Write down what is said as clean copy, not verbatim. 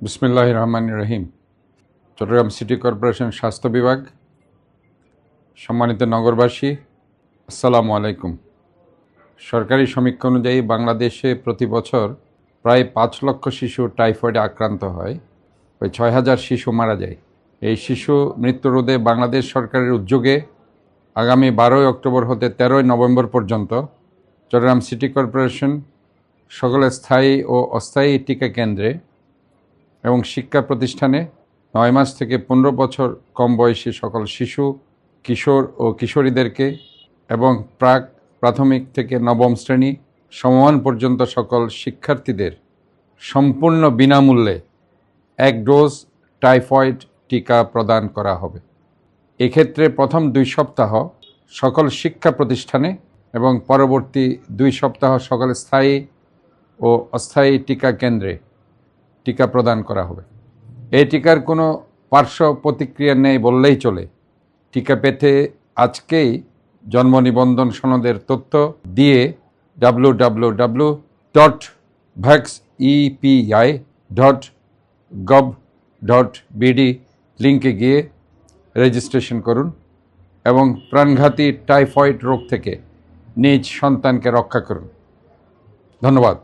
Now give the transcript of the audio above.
বিসমিল্লাহির রহমানির রহিম। Chittagong city corporation স্বাস্থ্য বিভাগ, সম্মানিত নগরবাসী, আসসালামু আলাইকুম। সরকারি সমীক্ষা অনুযায়ী বাংলাদেশে প্রতি বছর প্রায় 5 লক্ষ শিশু টাইফয়েডে আক্রান্ত হয়, ওই 6,000 শিশু মারা যায়। এই শিশু মৃত্যু রোধে বাংলাদেশ সরকারের উদ্যোগে আগামী 12 অক্টোবর হতে 13 নভেম্বর পর্যন্ত চট্টগ্রাম সিটি কর্পোরেশন সকল স্থায়ী ও অস্থায়ী টিকা কেন্দ্রে এবং শিক্ষা প্রতিষ্ঠানে 9 মাস থেকে 15 বছর কম বয়সী সকল শিশু, কিশোর ও কিশোরীদেরকে এবং প্রাথমিক থেকে নবম শ্রেণী সমমান পর্যন্ত সকল শিক্ষার্থীদের সম্পূর্ণ বিনামূল্যে 1 ডোজ টাইফয়েড টিকা প্রদান করা হবে। এক্ষেত্রে প্রথম 2 সপ্তাহ সকল শিক্ষা প্রতিষ্ঠানে এবং পরবর্তী 2 সপ্তাহ সকল স্থায়ী ও অস্থায়ী টিকা কেন্দ্রে টিকা প্রদান করা হবে। এই টিকার কোনো পার্শ্ব প্রতিক্রিয়া নেই বললেই চলে। টিকা পেতে আজকেই জন্ম নিবন্ধন সনদের তথ্য দিয়ে www.vaxepi.gov.bd লিঙ্কে গিয়ে রেজিস্ট্রেশন করুন এবং প্রাণঘাতী টাইফয়েড রোগ থেকে নিজ সন্তানকে রক্ষা করুন। ধন্যবাদ।